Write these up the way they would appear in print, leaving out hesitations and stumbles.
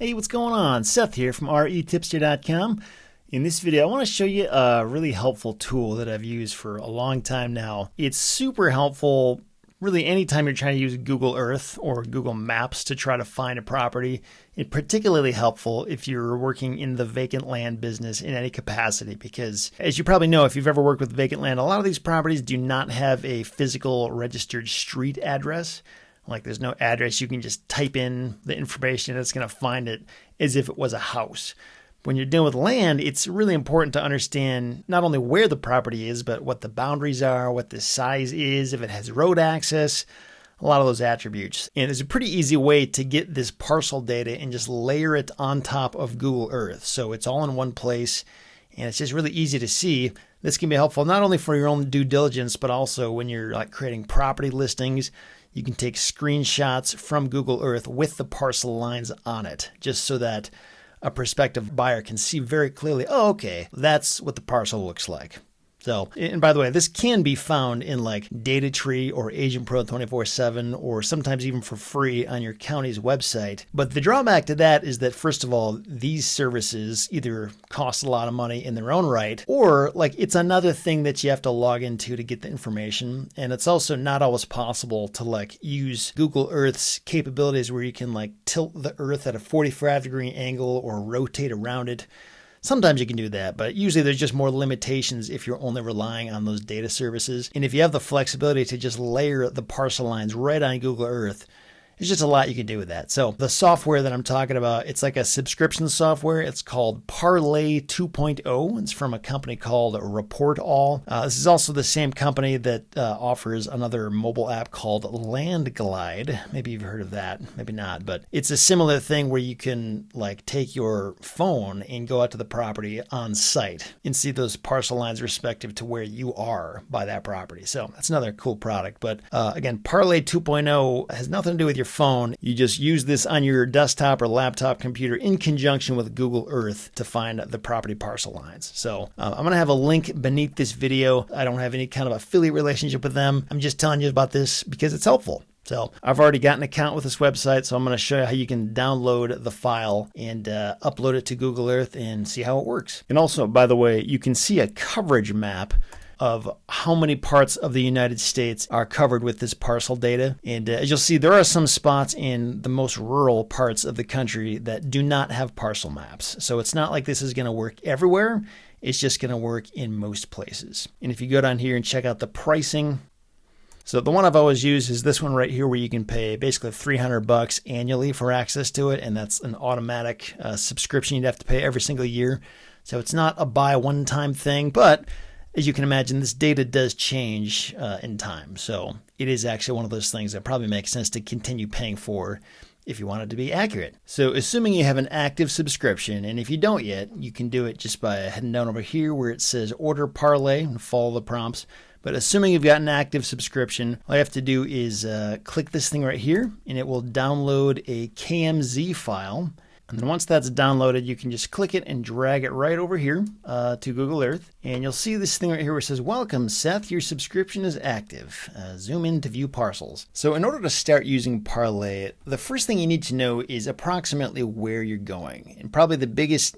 Hey, what's going on? Seth here from REtipster.com. In this video, I want to show you a really helpful tool that I've used for a long time now. It's super helpful really anytime you're trying to use Google Earth or Google Maps to try to find a property. It's particularly helpful if you're working in the vacant land business in any capacity because, as you probably know, if you've ever worked with vacant land, a lot of these properties do not have a physical registered street address. Like there's no address. You can just type in the information and it's going to find it as if it was a house. When you're dealing with land, it's really important to understand not only where the property is, but what the boundaries are, what the size is, if it has road access, a lot of those attributes. And there's a pretty easy way to get this parcel data and just layer it on top of Google Earth. So it's all in one place and it's just really easy to see. This can be helpful not only for your own due diligence, but also when you're like creating property listings. You can take screenshots from Google Earth with the parcel lines on it, just so that a prospective buyer can see very clearly, oh, okay, that's what the parcel looks like. So, and by the way, this can be found in like DataTree or Agent Pro 24/7 or sometimes even for free on your county's website. But the drawback to that is that, first of all, these services either cost a lot of money in their own right, or like it's another thing that you have to log into to get the information. And it's also not always possible to like use Google Earth's capabilities where you can like tilt the Earth at a 45-degree angle or rotate around it. Sometimes you can do that, but usually there's just more limitations if you're only relying on those data services. And if you have the flexibility to just layer the parcel lines right on Google Earth, there's just a lot you can do with that. So the software that I'm talking about, it's like a subscription software. It's called Parlay 2.0. It's from a company called Report All. This is also the same company that offers another mobile app called Land Glide. Maybe you've heard of that, maybe not, but it's a similar thing where you can like take your phone and go out to the property on site and see those parcel lines respective to where you are by that property. So that's another cool product. But again, Parlay 2.0 has nothing to do with your phone. You just use this on your desktop or laptop computer in conjunction with Google Earth to find the property parcel lines. So I'm going to have a link beneath this video. I don't have any kind of affiliate relationship with them. I'm just telling you about this because it's helpful. So I've already got an account with this website, so I'm going to show you how you can download the file and upload it to Google Earth and see how it works. And also, by the way, you can see a coverage map of how many parts of the United States are covered with this parcel data. And as you'll see, there are some spots in the most rural parts of the country that do not have parcel maps. So it's not like this is going to work everywhere. It's just going to work in most places. And if you go down here and check out the pricing, so the one I've always used is this one right here where you can pay basically $300 annually for access to it. And that's an automatic subscription you'd have to pay every single year. So it's not a buy one-time thing, but as you can imagine, this data does change in time. So it is actually one of those things that probably makes sense to continue paying for if you want it to be accurate. So assuming you have an active subscription, and if you don't yet, you can do it just by heading down over here where it says Order Parlay and follow the prompts. But assuming you've got an active subscription, all you have to do is click this thing right here, and it will download a KMZ file. And then once that's downloaded, you can just click it and drag it right over here to Google Earth. And you'll see this thing right here where it says, welcome, Seth, your subscription is active. Zoom in to view parcels. So in order to start using Parlay, the first thing you need to know is approximately where you're going. And probably the biggest,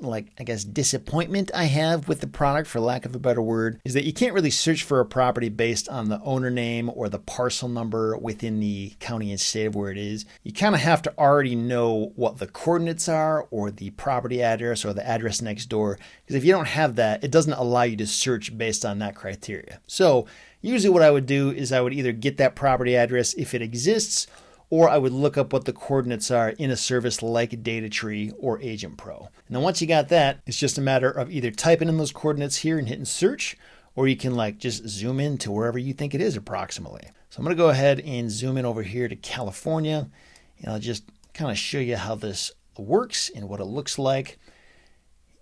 disappointment I have with the product, for lack of a better word, is that you can't really search for a property based on the owner name or the parcel number within the county and state of where it is. You kind of have to already know what the coordinates are, or the property address or the address next door. Because if you don't have that, it doesn't allow you to search based on that criteria. So usually what I would do is I would either get that property address if it exists, or I would look up what the coordinates are in a service like DataTree or Agent Pro. And then once you got that, it's just a matter of either typing in those coordinates here and hitting search, or you can just zoom in to wherever you think it is approximately. So I'm going to go ahead and zoom in over here to California, and I'll just kind of show you how this works and what it looks like.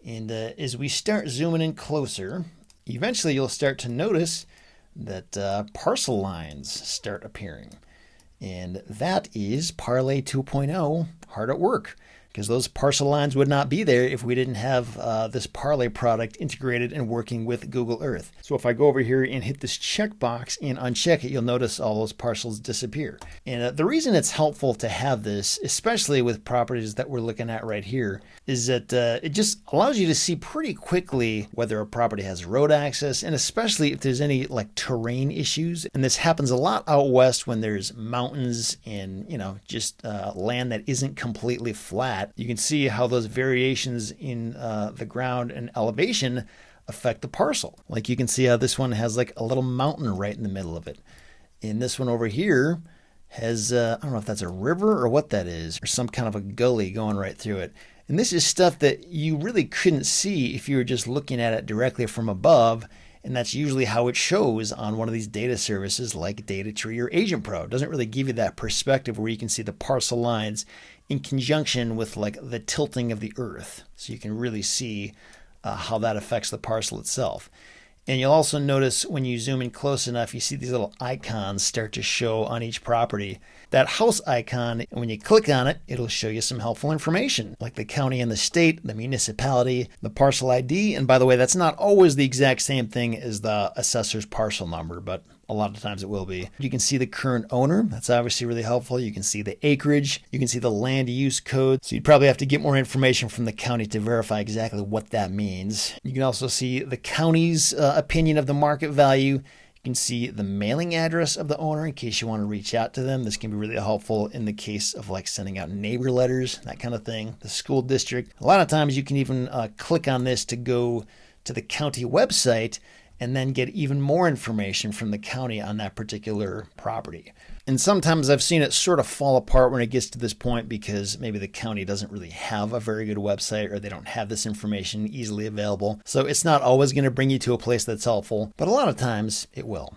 And as we start zooming in closer, eventually you'll start to notice that parcel lines start appearing. And that is Parlay 2.0 hard at work. because those parcel lines would not be there if we didn't have this Parlay product integrated and working with Google Earth. So if I go over here and hit this checkbox and uncheck it, you'll notice all those parcels disappear. And the reason it's helpful to have this, especially with properties that we're looking at right here, is that it just allows you to see pretty quickly whether a property has road access, and especially if there's any like terrain issues. And this happens a lot out west when there's mountains and, you know, just land that isn't completely flat. You can see how those variations in the ground and elevation affect the parcel. Like you can see how this one has like a little mountain right in the middle of it. And this one over here has, I don't know if that's a river or what that is, or some kind of a gully going right through it. And this is stuff that you really couldn't see if you were just looking at it directly from above. And that's usually how it shows on one of these data services like DataTree or Agent Pro. It doesn't really give you that perspective where you can see the parcel lines in conjunction with like the tilting of the earth. So you can really see how that affects the parcel itself. And you'll also notice when you zoom in close enough, you see these little icons start to show on each property. That house icon, and when you click on it, it'll show you some helpful information, like the county and the state, the municipality, the parcel ID. And by the way, that's not always the exact same thing as the assessor's parcel number, but a lot of times it will be. You can see the current owner. That's obviously really helpful. You can see the acreage. You can see the land use code. So you'd probably have to get more information from the county to verify exactly what that means. You can also see the county's opinion of the market value. You can see the mailing address of the owner in case you want to reach out to them. This can be really helpful in the case of like sending out neighbor letters, that kind of thing. The school district. A lot of times you can even click on this to go to the county website and then get even more information from the county on that particular property. And sometimes I've seen it sort of fall apart when it gets to this point because maybe the county doesn't really have a very good website or they don't have this information easily available. So it's not always going to bring you to a place that's helpful, but a lot of times it will.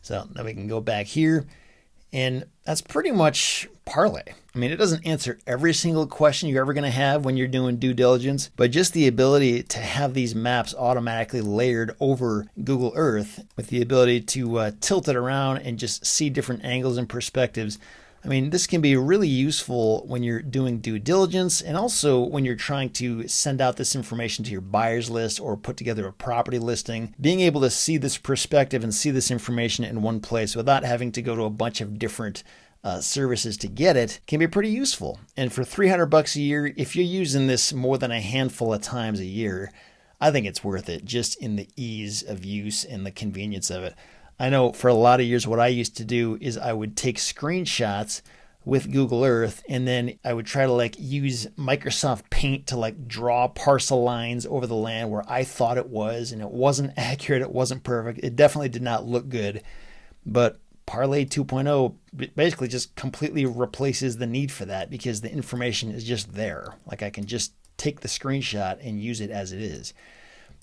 So now we can go back here, and that's pretty much Parlay. I mean, it doesn't answer every single question you're ever going to have when you're doing due diligence, but just the ability to have these maps automatically layered over Google Earth with the ability to tilt it around and just see different angles and perspectives. I mean, this can be really useful when you're doing due diligence and also when you're trying to send out this information to your buyers list or put together a property listing. Being able to see this perspective and see this information in one place without having to go to a bunch of different services to get it can be pretty useful. And for $300 a year, if you're using this more than a handful of times a year, I think it's worth it just in the ease of use and the convenience of it. I know for a lot of years what I used to do is I would take screenshots with Google Earth and then I would try to like use Microsoft Paint to like draw parcel lines over the land where I thought it was, and it wasn't accurate, it wasn't perfect, it definitely did not look good. But Parlay 2.0 basically just completely replaces the need for that because the information is just there. Like I can just take the screenshot and use it as it is.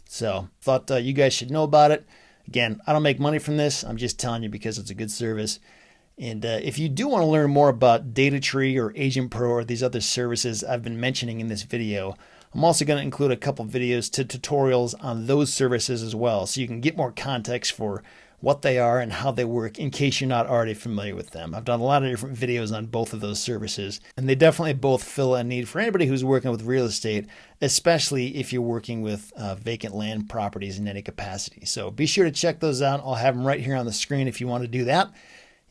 So thought you guys should know about it. Again, I don't make money from this. I'm just telling you because it's a good service. And if you do want to learn more about DataTree or Agent Pro or these other services I've been mentioning in this video, I'm also going to include a couple videos to tutorials on those services as well, so you can get more context for what they are and how they work in case you're not already familiar with them. I've done a lot of different videos on both of those services, and they definitely both fill a need for anybody who's working with real estate, especially if you're working with vacant land properties in any capacity. So be sure to check those out. I'll have them right here on the screen if you want to do that.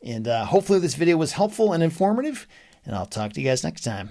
And hopefully this video was helpful and informative, and I'll talk to you guys next time.